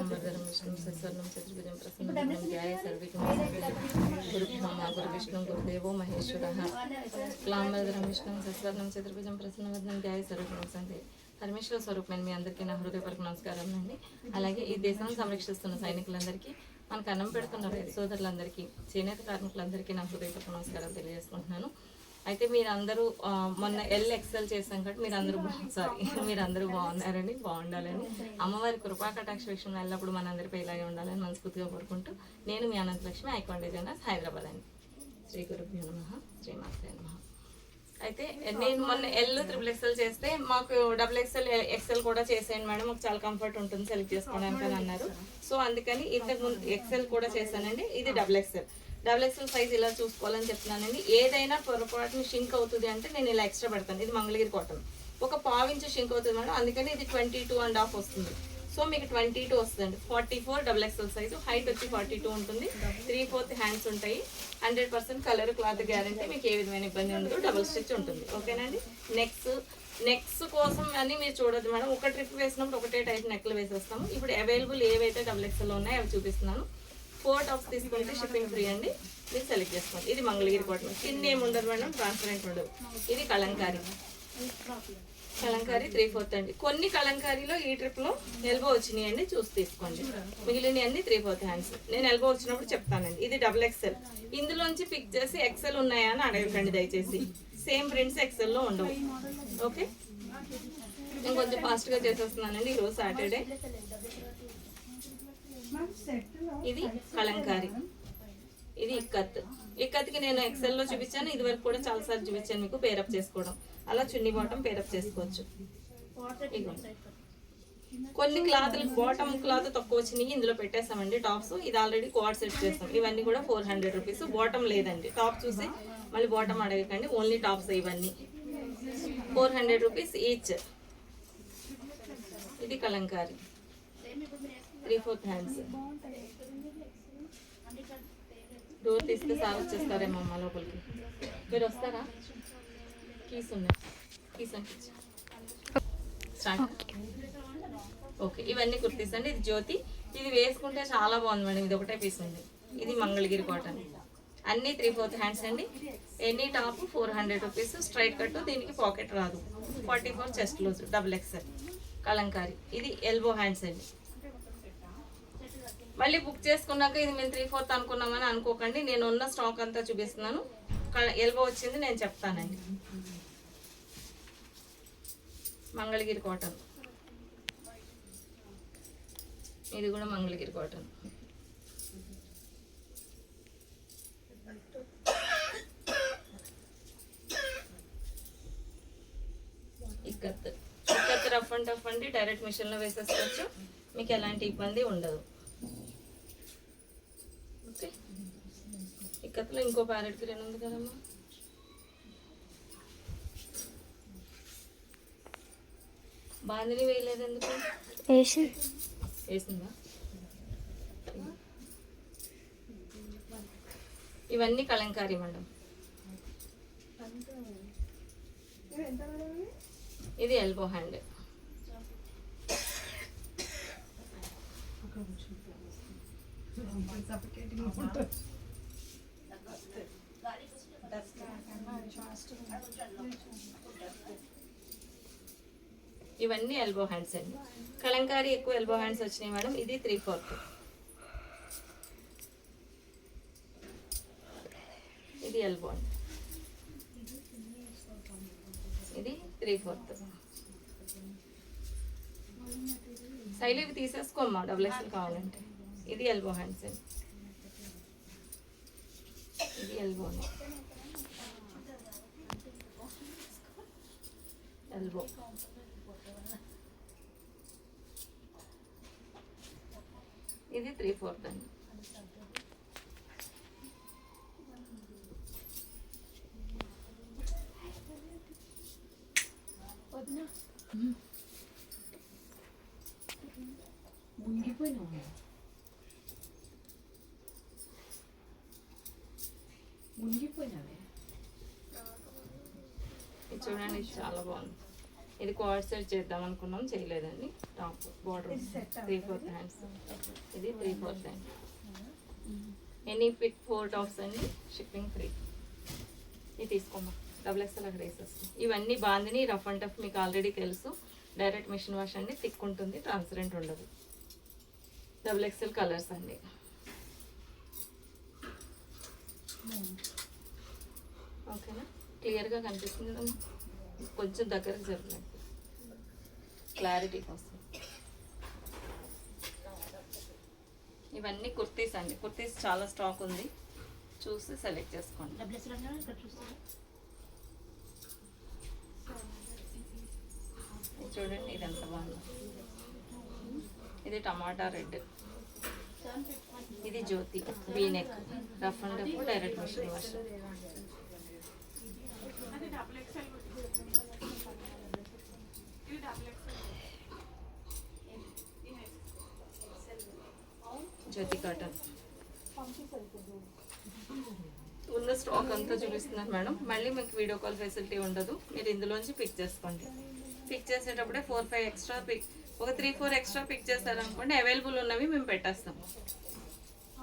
శుక్లాంబరధరం విష్ణుం శశివర్ణం చతుర్భుజం ప్రసన్నం ధ్యాయే సర్వవిఘ్నోపశాంతయే గురుబ్రహ్మ గురువిష్ణు గురుదేవో మహేశ్వరః శుక్లాంబరధరం విష్ణుం శశివర్ణం చతుర్భుజం ప్రసన్నం ధ్యాయే సర్వవిఘ్నోపశాంతయే పరమేశ్వర స్వరూపమైన మీ అందరికీ నా హృదయపూర్వక నమస్కారం అండి. అలాగే ఈ దేశాన్ని సంరక్షిస్తున్న సైనికులందరికీ, మనకు అన్నం పెడుతున్న రైతు సోదరులందరికీ, చేనేత కార్మికులందరికీ నా హృదయపూర్వక నమస్కారం తెలియజేసుకుంటున్నాను. అయితే మీరందరూ మొన్న ఎక్సెల్ చేసాం కాబట్టి మీరందరూ బాగున్నారని, బాగుండాలని, అమ్మవారి కృపా కటాక్ష విషయంలో ఎల్లప్పుడు మనందరిపై ఇలాగే ఉండాలని మనస్ఫూర్తిగా కోరుకుంటూ, నేను మీ అనంతలక్ష్మి, ఐకాన్ డిజైనర్స్, హైదరాబాద్ అండి. శ్రీ గురుభ్యో నమః, శ్రీమాత్రే నమః. అయితే నేను మొన్న XXL చేస్తే మాకు XXL కూడా చేసేయండి మేడం, మాకు చాలా కంఫర్ట్ ఉంటుంది సెలెక్ట్ చేసుకోవడానికి అని అన్నారు. సో అందుకని ఇంతకుముందు XL కూడా చేశానండి. ఇది XXL సైజ్ ఇలా చూసుకోవాలని చెప్తున్నానండి. ఏదైనా పొరపాటుని షింక్ అవుతుంది అంటే నేను ఇలా ఎక్స్ట్రా పెడతాను. ఇది మంగళగిరి కాటన్, ఒక 1/4 ఇంచు షింక్ అవుతుంది మేడం, అందుకని ఇది 22.5 వస్తుంది. సో మీకు 22 వస్తుందండి. 44 XXL సైజు, హైట్ వచ్చి 42 ఉంటుంది. 3/4 హ్యాండ్స్ ఉంటాయి. 100% కలర్, క్లాత్ గ్యారంటీ, మీకు ఏ విధమైన ఇబ్బంది ఉండదు. డబుల్ స్టిచ్ ఉంటుంది. ఓకేనండి. నెక్స్ కోసం అని మీరు చూడొద్దు మేడం, ఒక ట్రిప్ వేసినప్పుడు ఒకటే టైప్ నెక్లు వేసేస్తాము. ఇప్పుడు అవైలబుల్ ఏవైతే XXL ఉన్నాయో అవి చూపిస్తున్నాను. 4 టాప్స్ తీసుకుంటే షిప్పింగ్ ఫ్రీ అండి. మీరు సెలెక్ట్ చేసుకోండి. ఇది మంగళగిరి కాటన్, కింద ఏమి ఉండదు మేడం, ట్రాన్స్పరెంట్ ఉండదు. ఇది కలంకారీ 3/4 అండి. కొన్ని కలంకారీలో ఈ ట్రిప్లో ఎల్బో వచ్చినాయి అండి, చూసి తీసుకోండి. మిగిలిన అన్ని 3/4 హ్యాండ్స్. నేను ఎల్బో వచ్చినప్పుడు చెప్తానండి. ఇది XXL. ఇందులోంచి పిక్ చేసి XL ఉన్నాయా అని అడగకండి దయచేసి. సేమ్ ప్రింట్స్ XLలో ఉండవు. ఓకే, నేను కొంచెం ఫాస్ట్గా చేసేస్తున్నానండి. ఈరోజు సాటర్డే. ఇది కలంకారీ, ఇది ఇక్కత్కి నేను XLలో చూపించాను. ఇది వరకు కూడా చాలాసార్లు చూపించాను మీకు. పేరప్ చేసుకోవడం, అలా చున్నీ బాటమ్ పేరప్ చేసుకోవచ్చు. కొన్ని క్లాత్లు బాటమ్ క్లాత్ తక్కువ వచ్చినాయి, ఇందులో పెట్టేస్తామండి టాప్స్. ఇది ఆల్రెడీ క్వాడ్ సెట్ చేస్తాం. ఇవన్నీ కూడా 400 రూపీస్. బాటమ్ లేదండి, టాప్ చూసి మళ్ళీ బాటమ్ అడగకండి. ఓన్లీ టాప్స్ ఇవన్నీ 400 రూపీస్ ఈచ్. ఇది కలంకారీ 3/4 హ్యాండ్స్. డోర్ తీస్తే సార్ వచ్చేస్తారేమో అమ్మ లోపలికి. మీరు వస్తారా? కీస్ ఉన్నాయి, కీస్ అని స్టార్ట్. ఓకే, ఇవన్నీ కుర్తీస్ అండి. ఇది జ్యోతి. ఇది వేసుకుంటే చాలా బాగుంది మేడం. ఇది ఒకటే పీస్ ఉంది. ఇది మంగళగిరి కాటన్. అన్నీ 3/4 హ్యాండ్స్ అండి. Any top 400 rupees. Straight cut, దీనికి పాకెట్ రాదు. 44 చెస్ట్ లూజ్, XXL కలంకారీ. ఇది ఎల్బో హ్యాండ్స్ అండి. మళ్ళీ బుక్ చేసుకున్నాక ఇది మేము 3/4 అనుకున్నామని అనుకోకండి. నేను ఉన్న స్టాక్ అంతా చూపిస్తున్నాను. ఎల్బో వచ్చింది నేను చెప్తానండి. మంగళగిరి కాటన్, ఇది కూడా Mangalagiri cotton. Ikat rough and tough అండి. డైరెక్ట్ మిషన్లో వేసేసుకోవచ్చు, మీకు ఎలాంటి ఇబ్బంది ఉండదు. ఓకే, ఇక్కత్లో ఇంకో ప్యారెట్ గ్రీన్ ఉంది కదమ్మా. బాందిని వేయలేదు ఎందుకు? వేసిందా? ఇవన్నీ కలంకారీ మేడం. ఇది ఎల్బో హ్యాండ్. ఇవన్నీ ఎల్బో హ్యాండ్స్ అండి. కలంకారీ ఎక్కువ ఎల్బో హ్యాండ్స్ వచ్చినాయి మేడం. ఇది 3/4. ఇది ఎల్బో అండి. ఇది 3/4. సైడ్ ఇవి తీసేసుకోమ్మా, XXL కావాలంటే. ఇది ఎల్బో హ్యాండ్స్ అండి. ఇది ఎల్బోనే, ఎల్బో. ఇది 3/4 అండి. ఇది చూడండి, చాలా బాగుంది. ఇది క్వాడ్ సెట్ చేద్దాం అనుకున్నాం, చేయలేదండి. టాప్ బార్డర్ 3/4 హ్యాండ్స్, ఇది 3/4 హ్యాండ్. ఎనీ పిక్ 4 టాప్స్ అండి, షిప్పింగ్ ఫ్రీ. ఇది తీసుకోమా, XXL అక్కడ వేసేస్తాం. ఇవన్నీ బాందిని రఫ్ అండ్ టఫ్ మీకు ఆల్రెడీ తెలుసు. డైరెక్ట్ మిషన్ వాష్ అండి, థిక్ ఉంటుంది, ట్రాన్స్పరెంట్ ఉండదు. XXL కలర్స్ అండి. ఓకేనా, క్లియర్గా కనిపిస్తుంది కదమ్మా, కొంచెం దగ్గరకు జరుగుతుంది క్లారిటీ కోసం. ఇవన్నీ కుర్తీస్ అండి, కుర్తీస్ చాలా స్టాక్ ఉంది, చూసి సెలెక్ట్ చేసుకోండి. చూడండి ఇది ఎంత బాగుంది. ఇది టమాటా రెడ్, ఇది Jyoti V-neck, rough and tough, direct machine wash. Jyoti cotton ఉన్న స్టాక్ అంతా చూపిస్తున్నారు మేడం. మళ్ళీ మీకు వీడియో కాల్ ఫెసిలిటీ ఉండదు, మీరు ఇందులోంచి పిక్ చేసుకోండి. పిక్ చేసేటప్పుడే 4-5 ఎక్స్ట్రా పిక్, ఒక 3-4 ఎక్స్ట్రా పిక్ చేస్తారనుకోండి, అవైలబుల్ ఉన్నవి మేము పెట్టేస్తాం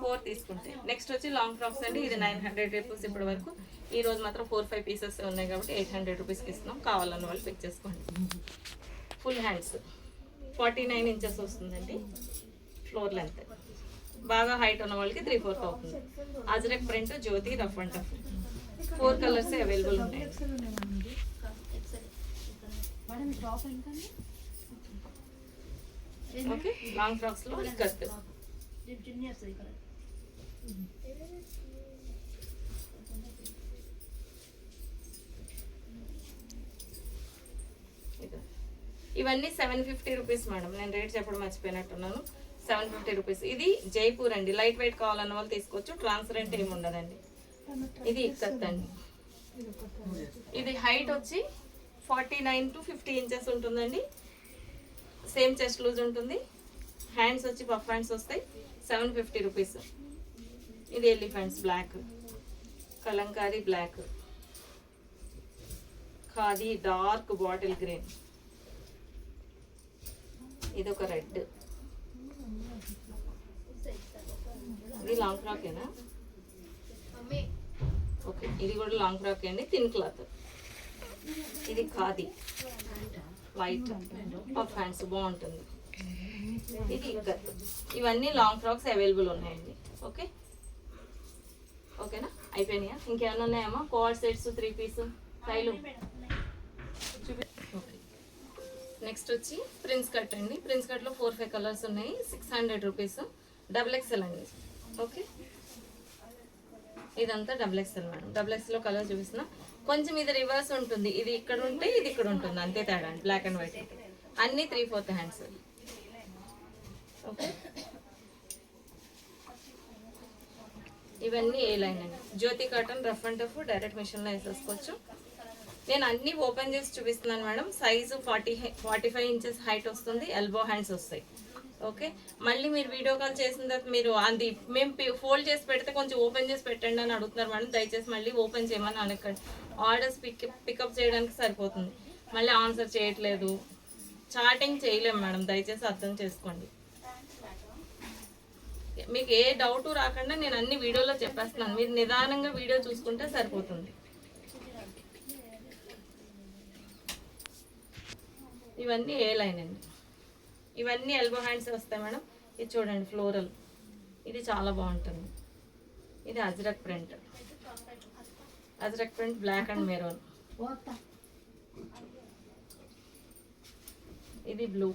4 తీసుకుంటే. నెక్స్ట్ వచ్చి లాంగ్ ఫ్రాక్స్ అండి, ఇది 900 రూపీస్ ఇప్పటి వరకు. ఈ రోజు మాత్రం 4-5 పీసెస్ ఉన్నాయి కాబట్టి 800 రూపీస్కి ఇస్తున్నాం. కావాలన్న వాళ్ళు పిక్ చేసుకోండి. ఫుల్ హ్యాండ్స్ 49 ఇంచెస్ వస్తుందండి ఫ్లోర్ లెంత్. బాగా హైట్ ఉన్న వాళ్ళకి 3/4 అవుతుంది. Ajrak print, Jyoti, rough and tough, 4 colours available ఉన్నాయి. ఓకే, లాంగ్ ఫ్రాక్స్ లో ఇక్కత్. ఇవన్నీ 750 రూపీస్ మేడం. నేను రేట్ చెప్పడం మర్చిపోయినట్టున్నాను. 750 రూపీస్. ఇది జైపూర్ అండి, లైట్ వెయిట్ కావాలన్న వాళ్ళు తీసుకోవచ్చు. ట్రాన్స్పరెంట్ ఏమి ఉండదండి. ఇది ఇక్కత్ అండి. ఇది హైట్ వచ్చి 49 to 50 ఇంచెస్ ఉంటుందండి. సేమ్ చెస్ట్ లూజ్ ఉంటుంది. హ్యాండ్స్ వచ్చి పఫ్ హ్యాండ్స్ వస్తాయి. 750 రూపీస్. ఇది elephants black, kalamkari black, khadi dark bottle green, ఇది ఒక రెడ్. ఇది లాంగ్ ఫ్రాకేనా? ఓకే, ఇది కూడా లాంగ్ ఫ్రాక్ అండి, థిన్ క్లాత్. ఇది ఖాదీ వైట్ పఫ్ హ్యాండ్స్ బాగుంటుంది. ఇది ఇక్కత్. ఇవన్నీ లాంగ్ ఫ్రాక్స్ అవైలబుల్ ఉన్నాయండి. ఓకే, ఓకేనా, అయిపోయినాయా? ఇంకేమైనా ఉన్నాయమ్మా? కోఆర్డ్ సెట్స్ 3 పీస్ స్టైలు చూపి. ఓకే, నెక్స్ట్ వచ్చి ప్రిన్స్ కట్ అండి. ప్రిన్స్ కట్లో 4-5 కలర్స్ ఉన్నాయి. 600 రూపీస్. XXL అండి. ఓకే, ఇదంతా XXL మేడం. XXL కలర్ చూపిస్తున్నా. కొంచెం ఇది రివర్స్ ఉంటుంది, ఇది ఇక్కడ ఉంటే ఇది ఇక్కడ ఉంటుంది, అంతే తేడా అండి. బ్లాక్ అండ్ వైట్ అన్ని 3/4 హ్యాండ్స్. ఓకే, ఇవన్నీ ఏ లైన్ అండి. Jyoti cotton, rough and tough, direct మిషన్లో వేసేసుకోవచ్చు. నేను అన్ని ఓపెన్ చేసి చూపిస్తున్నాను మేడం. సైజు 45 ఇంచెస్ హైట్ వస్తుంది. ఎల్బో హ్యాండ్స్ వస్తాయి. ఓకే, మళ్ళీ మీరు వీడియో కాల్ చేసిన తర్వాత మీరు అది మేము ఫోల్డ్ చేసి పెడితే కొంచెం ఓపెన్ చేసి పెట్టండి అని అడుగుతున్నారు మేడం. దయచేసి మళ్ళీ ఓపెన్ చేయమని అనకండి. ఆర్డర్స్ పికప్ చేయడానికి సరిపోతుంది, మళ్ళీ ఆన్సర్ చేయట్లేదు, చాటింగ్ చేయలేము మేడం. దయచేసి అర్థం చేసుకోండి. మీకు ఏ డౌట్ రాకుండా నేను అన్ని వీడియోలో చెప్పేస్తున్నాను. మీరు నిదానంగా వీడియో చూసుకుంటే సరిపోతుంది. ఇవన్నీ ఏ లైన్ అండి. ఇవన్నీ ఎల్బో హ్యాండ్స్ వస్తాయి మేడం. ఇది చూడండి ఫ్లోరల్, ఇది చాలా బాగుంటుంది. ఇది Ajrak print, Ajrak print black and maroon. ఇది బ్లూ.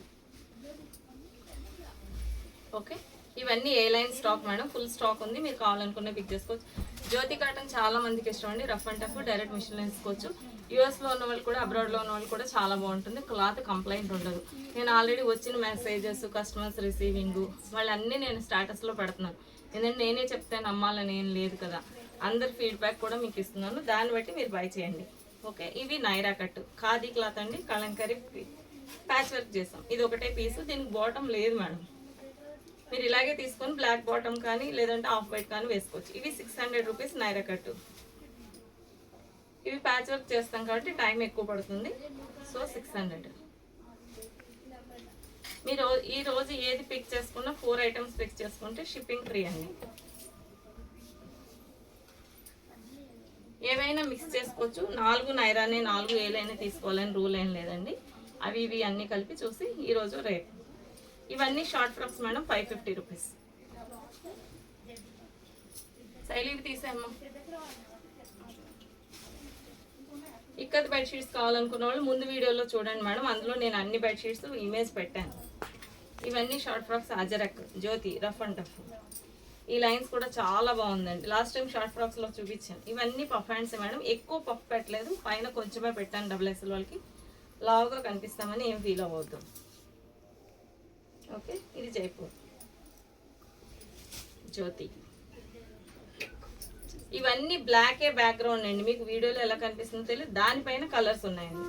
ఓకే, ఇవన్నీ A line stock madam. Full stock ఉంది, మీరు కావాలనుకునే పిక్ చేసుకోవచ్చు. జ్యోతి కాటన్ చాలా మందికి ఇష్టం అండి. Rough and tough, direct machine వేసుకోవచ్చు. యూఎస్లో ఉన్న వాళ్ళు కూడా, అబ్రాడ్లో ఉన్న వాళ్ళు కూడా చాలా బాగుంటుంది. క్లాత్ కంప్లైంట్ ఉండదు. నేను ఆల్రెడీ వచ్చిన మెసేజెస్, కస్టమర్స్ రిసీవింగ్ వాళ్ళన్నీ నేను స్టాటస్లో పెడుతున్నాను. ఎందుకంటే నేనే చెప్తే నమ్మాలని ఏం లేదు కదా, అందరి ఫీడ్బ్యాక్ కూడా మీకు ఇస్తున్నాను. దాన్ని బట్టి మీరు బై చేయండి. ఓకే, ఇవి నైరా కట్ ఖాదీ క్లాత్ అండి. కలంకరీ ప్యాచ్ వర్క్ చేసాం. ఇది ఒకటే పీసు, దీనికి బాటమ్ లేదు మేడం. మీరు ఇలాగే తీసుకొని బ్లాక్ బాటమ్ కానీ లేదంటే ఆఫ్ వైట్ కానీ వేసుకోవచ్చు. ఇవి 600 రూపీస్ నైరా కట్టు. ఇవి ప్యాచ్ వర్క్ చేస్తాం కాబట్టి టైం ఎక్కువ పడుతుంది. సో 600. మీరు ఈ రోజు ఏది పిక్ చేసుకున్నా 4 ఐటమ్స్ పిక్ చేసుకుంటే షిప్పింగ్ ఫ్రీ అండి. ఏవైనా మిక్స్ చేసుకోవచ్చు. 4 నైరానే 4 ఏలైనా తీసుకోవాలని రూల్ ఏం లేదండి. అవి ఇవి అన్నీ కలిపి చూసి ఈరోజు రేట్. ఇవన్నీ షార్ట్ ఫ్రాక్స్ మేడం 550 రూపీస్. శైలి ఇవి తీసామ్మా. ఇక్కత్ బెడ్షీట్స్ కావాలనుకున్న వాళ్ళు ముందు వీడియోలో చూడండి మేడం, అందులో నేను అన్ని బెడ్షీట్స్ ఇమేజ్ పెట్టాను. ఇవన్నీ short frocks ajrak Jyoti rough and tough. ఈ లైన్స్ కూడా చాలా బాగుందండి. లాస్ట్ టైం షార్ట్ ఫ్రాక్స్లో చూపించాను. ఇవన్నీ పఫ్ హ్యాండ్స్ మేడం, ఎక్కువ పఫ్ పెట్టలేదు, పైన కొంచెమే పెట్టాను. XXL వాళ్ళకి లావుగా కనిపిస్తామని ఏం ఫీల్ అవ్వద్దు. ఓకే, ఇది జైపూర్ జ్యోతి. ఇవన్నీ బ్లాకే బ్యాక్గ్రౌండ్ అండి, మీకు వీడియోలో ఎలా కనిపిస్తుందో తెలియదు, దానిపైన కలర్స్ ఉన్నాయండి.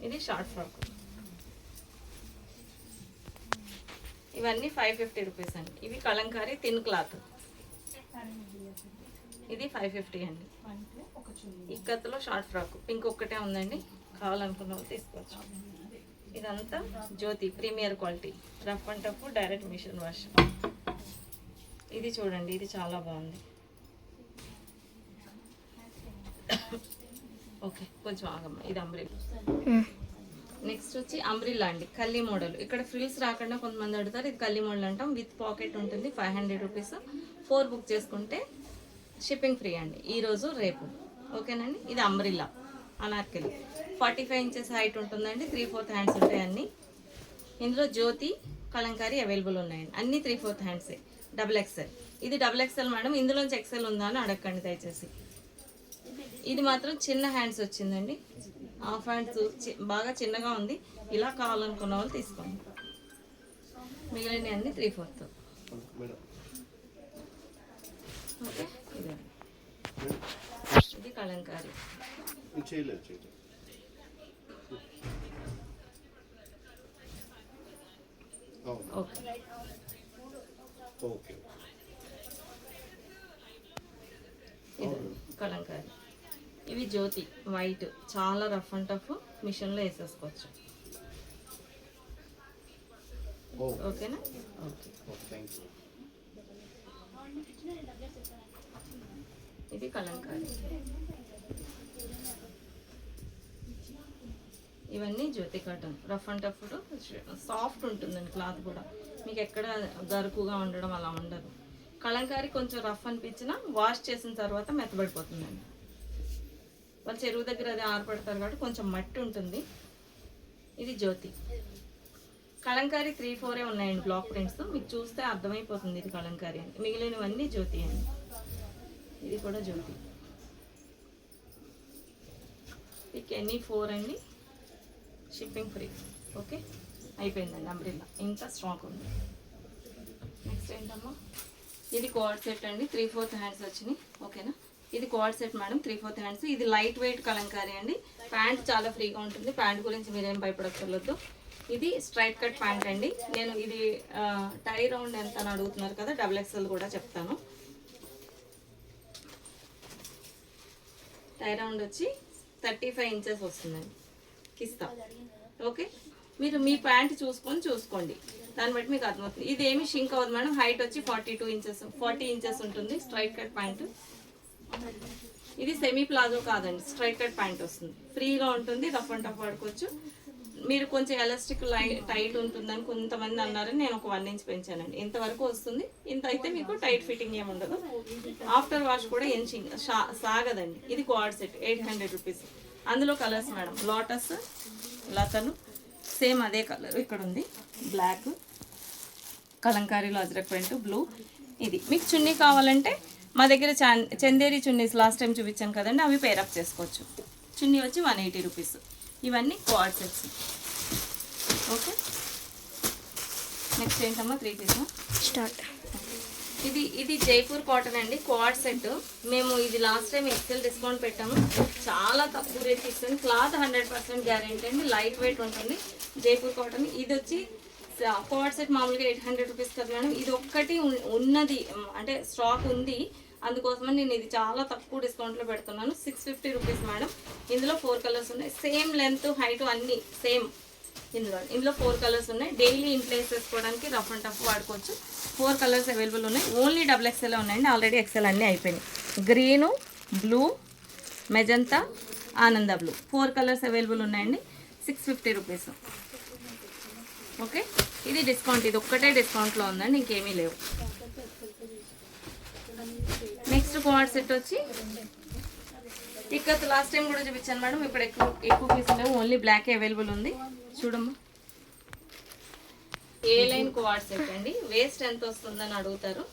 ఇది షార్ట్ ఫ్రాక్. ఇవన్నీ 550 రూపీస్ అండి. ఇవి కలంకారీ థిన్ క్లాత్. ఇది 550 అండి. ఇక్కత్తులో షార్ట్ ఫ్రాక్ పింక్ ఒక్కటే ఉందండి, కావాలనుకున్న వాళ్ళు తీసుకోవచ్చు. ఇదంతా Jyoti premier quality rough and tough direct machine wash. ఇది చూడండి, ఇది చాలా బాగుంది. ఓకే, కొంచెం ఆగమ్మ. ఇది అంబ్రిల్లా. నెక్స్ట్ వచ్చి అంబ్రిల్లా అండి, కల్లీ మోడల్. ఇక్కడ ఫ్రిల్స్ రాకుండా కొంతమంది అడుగుతారు, ఇది కల్లీ మోడల్ అంటాం. విత్ పాకెట్ ఉంటుంది. 500 రూపీస్. 4 బుక్ చేసుకుంటే షిప్పింగ్ ఫ్రీ అండి ఈరోజు రేపు. ఓకేనండి. ఇది అంబ్రిల్లా అనార్కలి 45 ఇంచెస్ హైట్ ఉంటుందండి. 3/4 హ్యాండ్స్ ఉంటాయి అన్నీ. ఇందులో జ్యోతి కలంకారీ అవైలబుల్ ఉన్నాయండి. అన్నీ 3/4 హ్యాండ్సే. XXL. ఇది XXL మేడం, ఇందులోంచి XL ఉందా అని అడగండి దయచేసి. ఇది మాత్రం చిన్న హ్యాండ్స్ వచ్చిందండి. హాఫ్ హ్యాండ్స్ బాగా చిన్నగా ఉంది. ఇలా కావాలనుకున్న వాళ్ళు తీసుకోండి. మిగిలిన అన్ని 3/4. ఓకే, ఇది కలంకారీ. ఓకే, ఇది కలంకారీ. ఇవి జ్యోతి వైట్, చాలా రఫ్ అండ్ టఫ్, మిషన్లో వేసేసుకోవచ్చు. ఓకేనా? ఓకే, ఇది కలంకారీ. ఇవన్నీ Jyoti cotton rough and tough, soft ఉంటుందండి క్లాత్ కూడా, మీకు ఎక్కడ గరుకుగా ఉండడం అలా ఉండదు. కలంకారీ కొంచెం రఫ్ అనిపించినా వాష్ చేసిన తర్వాత మెత్తబడిపోతుందండి. వాళ్ళు చెరువు దగ్గర అది ఆరపడతారు కాబట్టి కొంచెం మట్టి ఉంటుంది. ఇది జ్యోతి కలంకారీ 3/4 ఉన్నాయండి బ్లాక్ ప్రింట్స్, మీకు చూస్తే అర్థమైపోతుంది ఇది కలంకారీ అని. మిగిలినవన్నీ జ్యోతి అండి. ఇది కూడా జ్యోతి. మీకు ఎన్ని 4 అండి, షిప్పింగ్ ఫ్రీ. ఓకే, అయిపోయిందండి అంబ్రిల్లా. ఇంకా స్టాక్ ఉంది. నెక్స్ట్ ఏంటమ్మా, ఇది కోఆర్డ్ సెట్ అండి. 3/4 హ్యాండ్స్ వచ్చినాయి. ఓకేనా, ఇది కోఆర్డ్ సెట్ మేడం, 3/4 హ్యాండ్స్. ఇది లైట్ వెయిట్ కలంకారీ అండి. ప్యాంట్ చాలా ఫ్రీగా ఉంటుంది. ప్యాంట్ గురించి మీరేం భయపడక్కర్లేదు. ఇది స్ట్రైట్ కట్ ప్యాంట్ అండి. నేను ఇది టై రౌండ్ ఎంత అని అడుగుతున్నారు కదా, XXL కూడా చెప్తాను. టై రౌండ్ వచ్చి 35 ఇంచెస్ వస్తుందండి కిస్తా. ఓకే, మీరు మీ ప్యాంట్ చూసుకోండి, దాన్ని బట్టి మీకు అర్థమవుతుంది. ఇది ఏమి షింక్ అవ్వదు మేడం. హైట్ వచ్చి 40 ఇంచెస్ ఉంటుంది. Straight cut pant. ఇది సెమీ ప్లాజో కాదండి, స్ట్రైట్ కట్ ప్యాంట్ వస్తుంది. ఫ్రీగా ఉంటుంది, రఫ్ అండ్ టఫ్ వాడుకోవచ్చు. మీరు కొంచెం ఎలాస్టిక్ టైట్ ఉంటుందని కొంతమంది అన్నారని నేను ఒక 1 ఇంచ్ పెంచానండి. ఇంతవరకు వస్తుంది. ఇంత అయితే మీకు టైట్ ఫిట్టింగ్ ఏమి ఉండదు. ఆఫ్టర్ వాష్ కూడా ఏం సాగదండి. ఇది కోఆర్డ్ సెట్ 800 రూపీస్. అందులో కలర్స్ మేడం, లోటస్, లతలు, సేమ్ అదే కలర్ ఇక్కడ ఉంది, బ్లాక్, కలంకారీలో అజ్రక్ ప్రింట్, బ్లూ. ఇది మీకు చున్నీ కావాలంటే మా దగ్గర చందేరి చున్నీస్ లాస్ట్ టైం చూపించాను కదండి, అవి పేరప్ చేసుకోవచ్చు. చున్నీ వచ్చి 180 రూపీస్. ఇవన్నీ కోఆర్డ్ సెట్స్. ఓకే, నెక్స్ట్ ఏంటమ్మా, 3 పీస్ స్టార్ట్. ఇది జైపూర్ కాటన్ అండి, కోఆర్డ్ సెట్. మేము ఇది లాస్ట్ టైం XL డిస్కౌంట్ పెట్టాము, చాలా తక్కువ రేట్ ఇస్తుంది. క్లాత్ 100% గ్యారెంటీ అండి, లైట్ వెయిట్ ఉంటుంది. జైపూర్ కాటన్. ఇది వచ్చి కోడ్ సెట్ మామూలుగా 800 రూపీస్ కదా మేడం. ఇది ఒక్కటి ఉన్నది అంటే స్టాక్ ఉంది, అందుకోసమని నేను ఇది చాలా తక్కువ డిస్కౌంట్లో పెడుతున్నాను. 650 రూపీస్ మేడం. ఇందులో 4 కలర్స్ ఉన్నాయి, సేమ్ లెంత్ హైట్ అన్నీ సేమ్. ఇందులో 4 కలర్స్ ఉన్నాయి. డైలీ ఇంట్లో వేసేసుకోవడానికి రఫ్ అండ్ టఫ్ వాడుకోవచ్చు. 4 కలర్స్ అవైలబుల్ ఉన్నాయి. ఓన్లీ XXL ఉన్నాయండి, ఆల్రెడీ XL అన్నీ అయిపోయినాయి. గ్రీను, బ్లూ, మెజంతా, ఆనంద బ్లూ 4 కలర్స్ అవైలబుల్ ఉన్నాయండి. 650 రూపీస్. ఓకే, ఇది డిస్కౌంట్, ఇది ఒక్కటే డిస్కౌంట్లో ఉందండి, ఇంకేమీ లేవు. నెక్స్ట్ కోడ్ సెట్ వచ్చి ఇక్కడ లాస్ట్ టైం కూడా చూపించాను మేడం. ఇప్పుడు ఎక్కువ పీసులు లేవు, ఓన్లీ బ్లాక్ అవైలబుల్ ఉంది. చూడమ్మా, ఏ లైన్ కోడ్ సెట్ అండి. వేస్ట్ ఎంత వస్తుందని అడుగుతారు.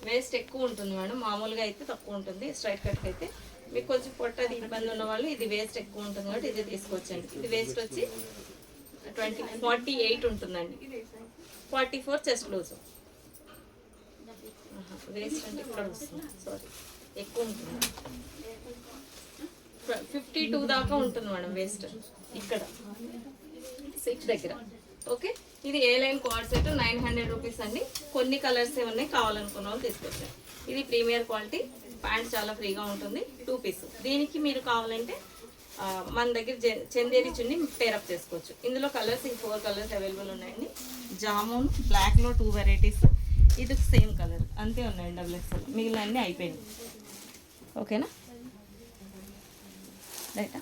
వేస్ట్ ఎక్కువ ఉంటుంది మేడం, మామూలుగా అయితే తక్కువ ఉంటుంది. స్ట్రైట్ కట్కి అయితే మీకు కొంచెం పొట్టది ఇబ్బంది ఉన్న వాళ్ళు ఇది వేస్ట్ ఎక్కువ ఉంటుంది కాబట్టి ఇది తీసుకోవచ్చండి. ఇది వేస్ట్ వచ్చి 48 ఉంటుందండి. 44 చెస్ట్ లూజ్. వేస్ట్ అంటే ఇక్కడ వస్తుంది, సారీ ఎక్కువ ఉంటుంది. 52 దాకా ఉంటుంది మేడం వేస్ట్ ఇక్కడ 6 దగ్గర. ఓకే, ఇది ఏ లైన్ కోడ్ సెట్ 900 రూపీస్ అండి. కొన్ని కలర్స్ ఉన్నాయి, కావాలనుకున్న వాళ్ళు తీసుకొచ్చారు. ఇది ప్రీమియర్ క్వాలిటీ, ప్యాంట్ చాలా ఫ్రీగా ఉంటుంది. 2 పీస్. దీనికి మీరు కావాలంటే మన దగ్గర చందేరి చున్ని పేరప్ చేసుకోవచ్చు. ఇందులో కలర్స్ 4 కలర్స్ అవైలబుల్ ఉన్నాయండి. జామున్ బ్లాక్లో 2 వెరైటీస్, ఇది సేమ్ కలర్ అంతే ఉన్నాయండి. XXL మిగిలిన అన్నీ అయిపోయినాయి. ఓకేనా, రైటా.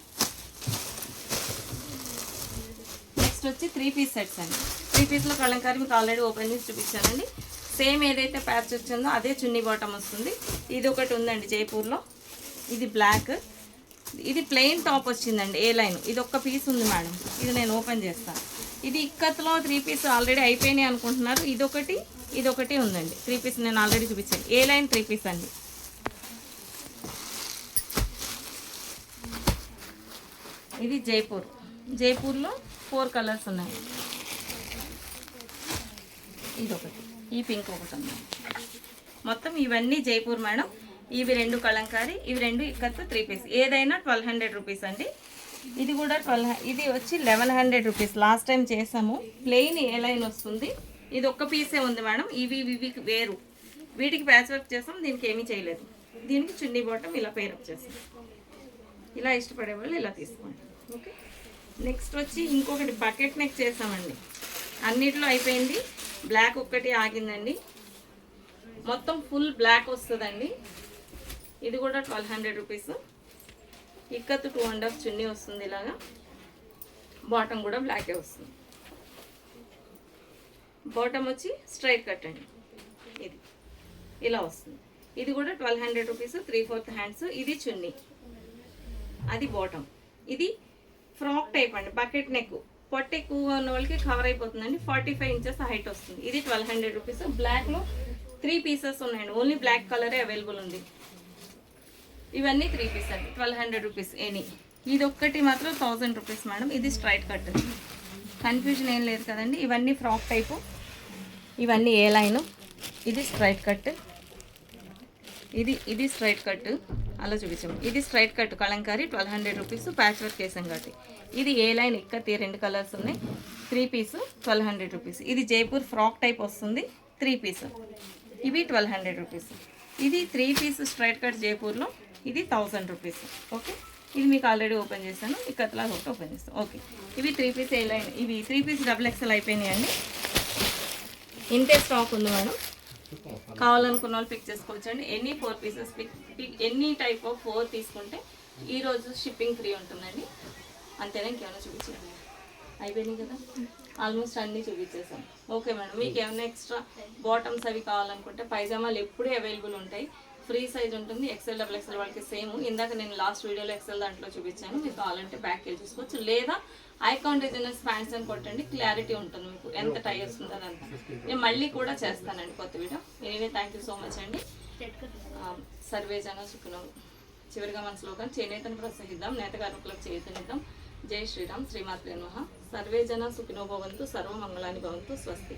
నెక్స్ట్ వచ్చి 3 పీస్ సెట్స్ అండి. 3 పీస్లో కలంకారీ మీకు ఆల్రెడీ ఓపెన్ చేసి చూపించానండి. సేమ్ ఏదైతే ప్యాచ్ వచ్చిందో అదే చున్నీ బాటమ్ వస్తుంది. ఇది ఒకటి ఉందండి జైపూర్లో, ఇది బ్లాక్. ఇది ప్లెయిన్ టాప్ వచ్చిందండి ఏ లైన్. ఇది ఒక్క పీస్ ఉంది మేడం, ఇది నేను ఓపెన్ చేస్తాను. ఇది ఇక్కత్లో 3 పీస్ ఆల్రెడీ అయిపోయినాయి అనుకుంటున్నారు. ఇదొకటి ఉందండి 3 పీస్, నేను ఆల్రెడీ చూపించాను. ఏ లైన్ 3 పీస్ అండి. ఇది జైపూర్లో 4 కలర్స్ ఉన్నాయి. ఇదొకటి, ఈ పింక్ ఒకటి ఉంది. మొత్తం ఇవన్నీ జైపూర్ మేడం. ఇవి 2 కలంకారీ, ఇవి 2 ఇక్కత్ 3 పీస్. ఏదైనా 1200 రూపీస్ అండి. ఇది కూడా ఇది వచ్చి 1100 రూపీస్. లాస్ట్ టైం చేసాము. ప్లెయిన్ ఏ లైన్ వస్తుంది. ఇది ఒక్క పీసే ఉంది మేడం. ఇవి వేరు, వీటికి ప్యాచ్ వర్క్ చేస్తాం, దీనికి ఏమీ చేయలేదు. దీనికి చున్నీ బాటం ఇలా పేరప్ చేస్తాం. ఇలా ఇష్టపడే వాళ్ళు ఇలా తీసుకోండి. ఓకే, నెక్స్ట్ వచ్చి ఇంకొకటి బకెట్ నెక్ చేసామండి. అన్నిట్లో అయిపోయింది, బ్లాక్ ఒక్కటి ఆగిందండి. మొత్తం ఫుల్ బ్లాక్ వస్తుందండి. ఇది కూడా 1200 రూపీస్. ఇక్కత్ 2.5 చున్నీ వస్తుంది ఇలాగా. బాటమ్ కూడా బ్లాకే వస్తుంది. బాటమ్ వచ్చి స్ట్రైట్ కట్ అండి, ఇది ఇలా వస్తుంది. ఇది కూడా 1200 రూపీస్. 3/4 హ్యాండ్స్. ఇది చున్నీ, అది బాటమ్. ఇది ఫ్రాక్ టైప్ అండి, బకెట్ నెక్. పొట్ట ఎక్కువ ఉన్న వాళ్ళకి కవర్ అయిపోతుందండి. 45 ఇంచెస్ హైట్ వస్తుంది. ఇది 1200 రూపీస్. బ్లాక్లో 3 పీసెస్ ఉన్నాయండి, ఓన్లీ బ్లాక్ కలరే అవైలబుల్ ఉంది. ఇవన్నీ 3 పీస్ అండి, 1200 రూపీస్ ఎనీ. ఇది ఒక్కటి మాత్రం 1000 రూపీస్ మేడం. ఇది స్ట్రైట్ కట్, కన్ఫ్యూజన్ ఏం లేదు కదండి. ఇవన్నీ ఫ్రాక్ టైపు, ఇవన్నీ ఏ లైను. ఇది స్ట్రైట్ కట్, ఇది స్ట్రైట్ కట్. అలా చూపించాము. ఇది straight cut Kalamkari 1200 rupees. Patch work చేసాం కాబట్టి. ఇది ఏ లైన్ ఇక్కత్ 2 కలర్స్ ఉన్నాయి. 3 పీస్ 1200 రూపీస్. ఇది జైపూర్ ఫ్రాక్ టైప్ వస్తుంది, 3 పీస్. ఇవి 1200 రూపీస్. ఇది 3 పీస్ స్ట్రైట్ కట్ జైపూర్లో, ఇది 1000 రూపీస్. ఓకే, ఇది మీకు ఆల్రెడీ ఓపెన్ చేశాను. ఇక్కత్లా ఒకటి ఓపెన్ చేస్తాను. ఓకే, ఇవి 3 పీస్ ఏ లైన్. ఇవి 3 పీస్ XXL అయిపోయినాయండి. ఇంతే స్టాక్ ఉంది మేడం. కావాలనుకున్న వాళ్ళు పిక్ చేసుకోవచ్చండి. Any 4 pieces any type of 4 తీసుకుంటే ఈరోజు షిప్పింగ్ ఫ్రీ ఉంటుందండి. అంతేనా, ఇంకేమైనా చూపించాను? అయిపోయినాయి కదా, ఆల్మోస్ట్ అన్నీ చూపించేసాం. ఓకే మేడం, మీకు ఏమైనా ఎక్స్ట్రా బాటమ్స్ అవి కావాలనుకుంటే పైజామాలు ఎప్పుడూ అవైలబుల్ ఉంటాయి. ఫ్రీ సైజ్ ఉంటుంది. XL XXL వాళ్ళకి సేమ్. ఇందాక నేను లాస్ట్ వీడియోలో XL దాంట్లో చూపించాను. మీకు కావాలంటే బ్యాక్ వెళ్ళి చూసుకోవచ్చు, లేదా ఐకాన్ డిజైనర్స్ ప్యాంట్స్ అని కొట్టండి, క్లారిటీ ఉంటుంది మీకు ఎంత టై వస్తుందో అదంతా. నేను మళ్ళీ కూడా చేస్తానండి కొత్త video. Anyway thank you so much అండి. సర్వే జన సుఖనం. చివరిగా మన స్లోగన్, చేనేతను ప్రోత్సహిద్దాం, నేత కార్మికులకు చేయూతనిద్దాం. జై శ్రీరామ్. శ్రీమాత్రే నమః. సర్వే జన సుఖినో భవంతు, సర్వమంగళాని భవంతు. స్వస్తి.